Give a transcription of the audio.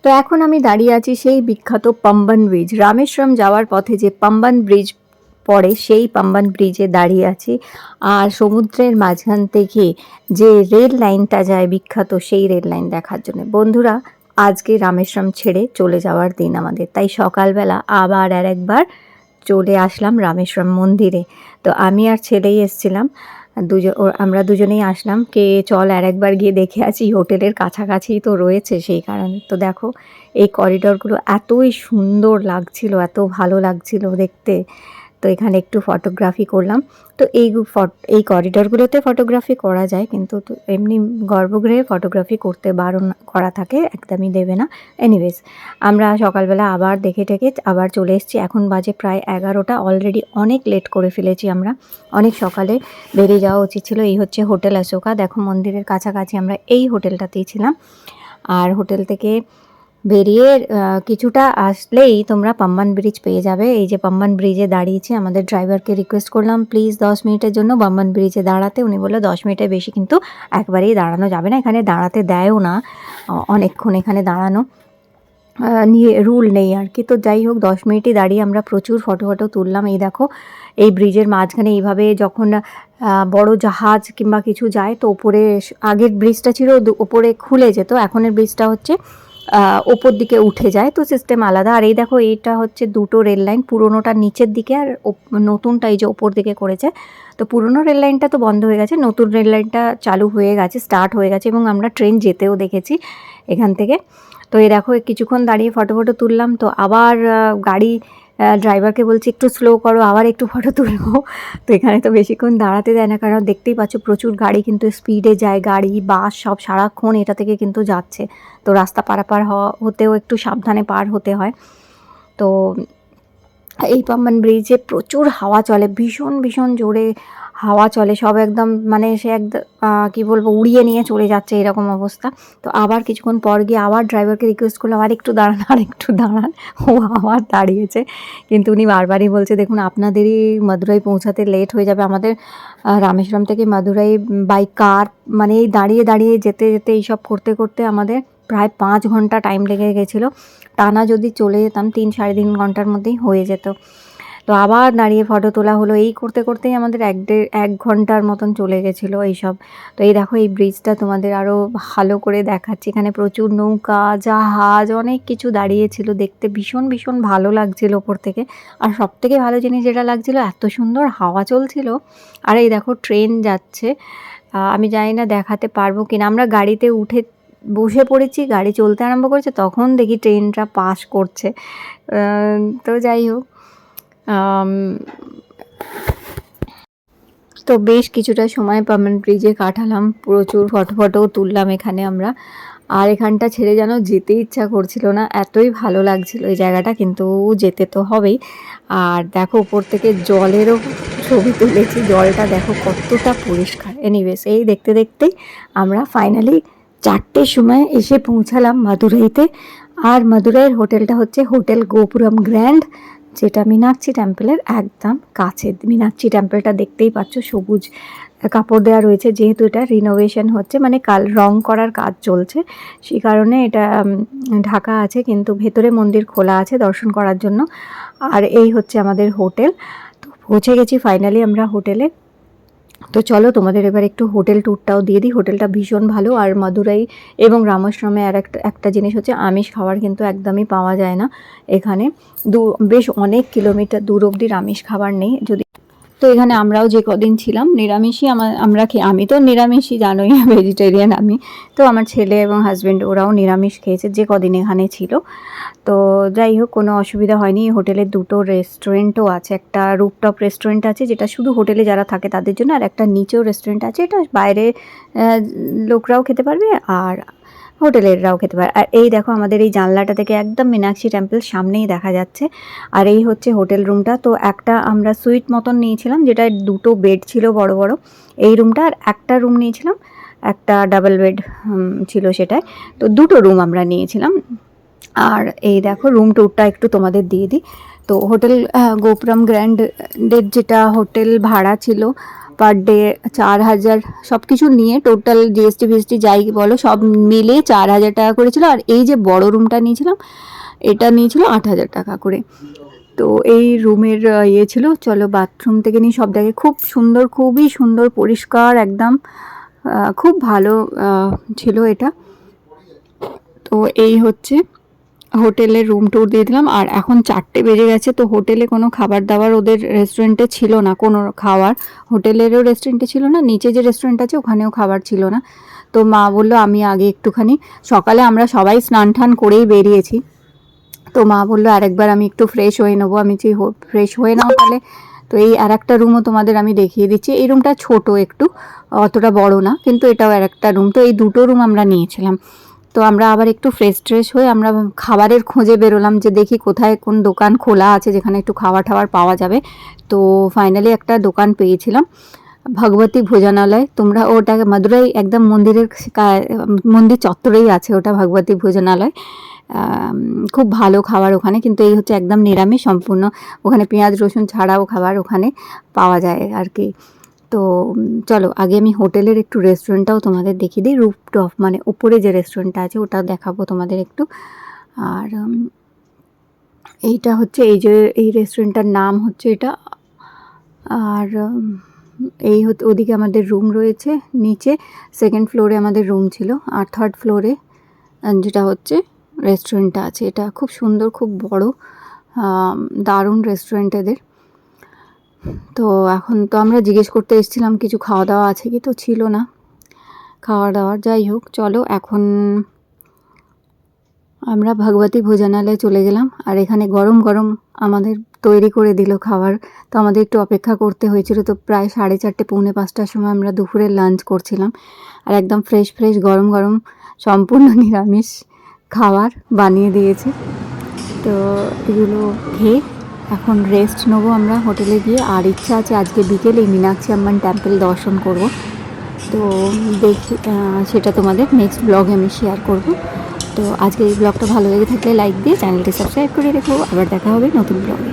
তো এখন আমি দাঁড়িয়ে আছি সেই বিখ্যাত পাম্বান ব্রিজ, রামেশ্বরম যাওয়ার পথে যে পাম্বান ব্রিজ পড়ে সেই পাম্বান ব্রিজে দাঁড়িয়ে আছি। আর সমুদ্রের মাঝখান থেকে যে রেল লাইনটা যায় বিখ্যাত, সেই রেল লাইন দেখার জন্য। বন্ধুরা, আজকে রামেশ্বরম ছেড়ে চলে যাওয়ার দিন আমাদের, তাই সকালবেলা আবার আর একবার চলে আসলাম রামেশ্বরম মন্দিরে। তো আমি আর ছেলেই এসছিলাম, আমরা দুজনেই আসলাম, কে চল আর একবার গিয়ে দেখে আসি, হোটেলের কাছাকাছিই তো রয়েছে সেই কারণে। তো দেখো এই করিডরগুলো এতই সুন্দর লাগছিল, এত ভালো লাগছিল দেখতে। তো এখানে একটু ফটোগ্রাফি করলাম। তো এই করিডরগুলোতে ফটোগ্রাফি করা যায়, কিন্তু তো এমনি গর্ভগৃহে ফটোগ্রাফি করতে বারণ করা থাকে, একদমই দেবে না। এনিওয়েজ, আমরা সকালবেলা আবার দেখে টেকে আবার চলে এসেছি। এখন বাজে প্রায় 11টা, অলরেডি অনেক লেট করে ফেলেছি আমরা, অনেক সকালে বেরিয়ে যাওয়া উচিত ছিল। এই হচ্ছে হোটেল অশোকা, দেখো মন্দিরের কাছাকাছি আমরা এই হোটেলটাতেই ছিলাম। আর হোটেল থেকে বেরিয়ে কিছুটা আসলেই তোমরা পাম্বান ব্রিজ পেয়ে যাবে। এই যে পাম্বান ব্রিজে দাঁড়িয়েছি, আমাদের ড্রাইভারকে রিকোয়েস্ট করলাম প্লিজ 10 মিনিটের জন্য পাম্বান ব্রিজে দাঁড়াতে। উনি বললো 10 মিনিটের বেশি কিন্তু একবারেই দাঁড়ানো যাবে না, এখানে দাঁড়াতে দেয়ও না, অনেকক্ষণ এখানে দাঁড়ানো নিয়ে রুল নেই আর কি। তো যাই হোক 10 মিনিটই দাঁড়িয়ে আমরা প্রচুর ফটো তুললাম। এই দেখো এই ব্রিজের মাঝখানে এইভাবে যখন বড় জাহাজ কিংবা কিছু যায়, তো ওপরে আগের ব্রিজটা ছিল ওপরে খুলে যেত, এখনের ব্রিজটা হচ্ছে ওপর দিকে উঠে যায়, তো সিস্টেম আলাদা। আর এই দেখো এইটা হচ্ছে দুটো রেল লাইন, পুরোনোটা নিচের দিকে আর নতুনটা এই যে ওপর দিকে করেছে। তো পুরোনো রেল লাইনটা তো বন্ধ হয়ে গেছে, নতুন রেল লাইনটা চালু হয়ে গেছে, স্টার্ট হয়ে গেছে, এবং আমরা ট্রেন যেতেও দেখেছি এখান থেকে। তো এই দেখো কিছুক্ষণ দাঁড়িয়ে ফটো তুললাম। তো আবার গাড়ি ড্রাইভারকে বলছি একটু স্লো করো, আবার একটু ফটো তুলবো। তো এখানে তো বেশিক্ষণ দাঁড়াতে দেয় না, কারণ দেখতেই পাচ্ছ প্রচুর গাড়ি কিন্তু স্পিডে যায়, গাড়ি বাস সব সারাক্ষণ এটা থেকে কিন্তু যাচ্ছে। তো রাস্তা পারাপার হতেও একটু সাবধানে পার হতে হয়। তো এই পাম্বান ব্রিজে প্রচুর হাওয়া চলে, ভীষণ জোরে হাওয়া চলে, সব একদম মানে সে একদম কী বলবো, উড়িয়ে নিয়ে চলে যাচ্ছে এরকম অবস্থা। তো আবার কিছুক্ষণ পর গিয়ে আবার ড্রাইভারকে রিকোয়েস্ট করলাম আর একটু দাঁড়ান। ও আবার দাঁড়িয়েছে, কিন্তু উনি বারবারই বলছে দেখুন আপনাদেরই মাদুরাই পৌঁছাতে লেট হয়ে যাবে। আমাদের রামেশ্বরম থেকে মাদুরাই বাই কার মানে এই দাঁড়িয়ে যেতে এইসব করতে আমাদের প্রায় 5 ঘন্টা টাইম লেগে গেছিলো। টানা যদি চলে যেতাম 3-3.5 ঘন্টার মধ্যেই হয়ে যেত। তো আবার দাঁড়িয়ে ফটো তোলা হলো, এই করতেই আমাদের 1 ঘন্টার মতন চলে গেছিলো এইসব। তো এই দেখো এই ব্রিজটা তোমাদের আরও ভালো করে দেখাচ্ছি, এখানে প্রচুর নৌকা জাহাজ অনেক কিছু দাঁড়িয়েছিল, দেখতে ভীষণ ভালো লাগছিল ওপর থেকে। আর সবথেকে ভালো জিনিস যেটা লাগছিল, এত সুন্দর হাওয়া চলছিল। আর এই দেখো ট্রেন যাচ্ছে, আমি জানি না দেখাতে পারবো কিনা। আমরা গাড়িতে উঠে বসে পড়েছি, গাড়ি চলতে আরম্ভ করেছে, তখন দেখি ট্রেনটা পাস করছে। তো যাই হোক, তো বেশ কিছুটা সময় পাম্বান ব্রিজে কাটালাম, প্রচুর ফটো তুললাম এখানে আমরা। আর এখানটা ছেড়ে যেন যেতে ইচ্ছা করছিল না, এতই ভালো লাগছিল এই জায়গাটা, কিন্তু যেতে তো হবেই। আর দেখো উপর থেকে জলেরও ছবি তুলেছি, জলটা দেখো কতটা পরিষ্কার। এনিওয়েজ, এই দেখতেই আমরা ফাইনালি 4টের সময় এসে পৌঁছালাম মাদুরাইতে। আর মাদুরাইয়ের হোটেলটা হচ্ছে হোটেল গোপুরম গ্র্যান্ড, যেটা মীনাক্ষী টেম্পলের একদম কাছে। মীনাক্ষী টেম্পলটা দেখতেই পাচ্ছ, সবুজ কাপড় দেওয়া রয়েছে, যেহেতু এটা রিনোভেশন হচ্ছে, মানে রং করার কাজ চলছে, সেই কারণে এটা ঢাকা আছে, কিন্তু ভেতরে মন্দির খোলা আছে দর্শন করার জন্য। আর এই হচ্ছে আমাদের হোটেল। তো পৌঁছে গেছি ফাইনালি আমরা হোটেলে। তো চলো তোমাদের এবার একটু হোটেল ট্যুরটাও দিয়ে দিই। হোটেলটা ভীষণ ভালো। আর মাদুরাই এবং রামেশ্বরমে আর একটা জিনিস হচ্ছে, আমিষ খাবার কিন্তু একদমই পাওয়া যায় না এখানে, বেশ অনেক কিলোমিটার দূর অবধি আমিষ খাবার নেই। যদি তো এখানে আমরাও যে কদিন ছিলাম নিরামিষই আমরা আমি তো নিরামিষই, জানোই ভেজিটেরিয়ান আমি। তো আমার ছেলে এবং হাজব্যান্ড ওরাও নিরামিষ খেয়েছে যে কদিন এখানে ছিল। তো যাই হোক কোনো অসুবিধা হয়নি। হোটেলে 2টো রেস্টুরেন্টও আছে, একটা রুফটপ রেস্টুরেন্ট আছে যেটা শুধু হোটেলে যারা থাকে তাদের জন্য, আর একটা নিচেও রেস্টুরেন্ট আছে, এটা বাইরে লোকরাও খেতে পারবে আর হোটেলেররাও খেতে পারে। আর এই দেখো আমাদের এই জানলাটা থেকে একদম মীনাক্ষী টেম্পল সামনেই দেখা যাচ্ছে। আর এই হচ্ছে হোটেল রুমটা। তো একটা আমরা সুইট মতন নিয়েছিলাম, যেটা 2টো বেড ছিল বড় এই রুমটা, আর একটা রুম নিয়েছিলাম একটা ডাবল বেড ছিল সেটাই। তো 2টো রুম আমরা নিয়েছিলাম। আর এই দেখো রুম ট্যুরটা একটু তোমাদের দিয়ে দিই। তো হোটেল গোপুরম গ্র্যান্ডের যেটা হোটেল ভাড়া ছিল পার ডে 4,000, সব কিছু নিয়ে টোটাল জিএসটি ফিএসটি যাই বলো সব মিলে 4,000 টাকা করেছিল। আর এই যে বড় রুমটা নিয়েছিলাম এটা নিয়েছিল 8,000 টাকা করে। তো এই রুমের ইয়ে ছিল। চলো বাথরুম থেকে নিয়ে সব দেখে, খুব সুন্দর, খুবই সুন্দর, পরিষ্কার একদম, খুব ভালো ছিল এটা। তো এই হচ্ছে হোটেলের রুম ট্যুর দিয়ে দিলাম। আর এখন 4টে বেজে গেছে, তো হোটেলে কোনো খাবার দাবার ওদের রেস্টুরেন্টে ছিল না, কোনো খাবার হোটেলেরও রেস্টুরেন্টে ছিল না, নিচে যে রেস্টুরেন্ট আছে ওখানেও খাবার ছিল না। তো মা বললো আমি আগে একটুখানি, সকালে আমরা সবাই স্নান টান করেই বেরিয়েছি, তো মা বললো আরেকবার আমি একটু ফ্রেশ হয়ে নেবো। আমি যে ফ্রেশ হয়ে নাও তাহলে। তো এই আর একটা রুমও তোমাদের আমি দেখিয়ে দিচ্ছি। এই রুমটা ছোট একটু, অতটা বড় না, কিন্তু এটাও আর একটা রুম। তো এই দুটো রুম আমরা নিয়েছিলাম। তো আমরা আবার একটু ফ্রেশ হয়ে আমরা খাবারের খোঁজে বেরোলাম যে দেখি কোথায় কোন দোকান খোলা আছে যেখানে একটু খাবার টাবার পাওয়া যাবে। তো ফাইনালি একটা দোকান পেয়েছিলাম, ভগবতী ভোজনালয়। তোমরা ওটা মাদুরাই একদম মন্দির চত্বরেই আছে ওটা, ভগবতী ভোজনালয়। খুব ভালো খাবার ওখানে, কিন্তু এই হচ্ছে একদম নিরামিষ সম্পূর্ণ, ওখানে পেঁয়াজ রসুন ছাড়াও খাবার ওখানে পাওয়া যায় আর কি। তো চলো আগে আমি হোটেলের একটু রেস্টুরেন্টটাও তোমাদের দেখিয়ে দিই, রুফটপ মানে উপরে যে রেস্টুরেন্টটা আছে ওটাও দেখাবো তোমাদের একটু। আর এইটা হচ্ছে এই রেস্টুরেন্টটার নাম হচ্ছে এটা। আর এই ওদিকে আমাদের রুম রয়েছে, নিচে 2nd ফ্লোরে আমাদের রুম ছিল, আর 3rd ফ্লোরে যেটা হচ্ছে রেস্টুরেন্টটা আছে। এটা খুব সুন্দর, খুব বড়, দারুণ রেস্টুরেন্ট এদের। তো এখন তো আমরা জিজ্ঞেস করতে এসেছিলাম কিছু খাওয়া দাওয়া আছে কি, তো ছিল না খাওয়া দাওয়ার। যাই হোক চলো এখন আমরা ভগবতী ভোজনালয়ে চলে গেলাম। আর এখানে গরম গরম আমাদের তৈরি করে দিল খাবার। তো আমাদের একটু অপেক্ষা করতে হয়েছিল। তো প্রায় 4:30 পৌনে 5টার সময় আমরা দুপুরের লাঞ্চ করছিলাম। আর একদম ফ্রেশ গরম গরম সম্পূর্ণ নিরামিষ খাবার বানিয়ে দিয়েছে। তো এগুলো খেয়ে এখন রেস্ট নেবো আমরা হোটেলে গিয়ে। আর ইচ্ছা আছে আজকে বিকেলে মীনাক্ষী আম্মান টেম্পল দর্শন করব। তো দেখি সেটা তোমাদের নেক্সট ব্লগে আমি শেয়ার করব। তো আজকে এই ব্লগটা ভালো লেগে থাকলে লাইক দিয়ে চ্যানেলটি সাবস্ক্রাইব করে রেখো। আবার দেখা হবে নতুন ব্লগে।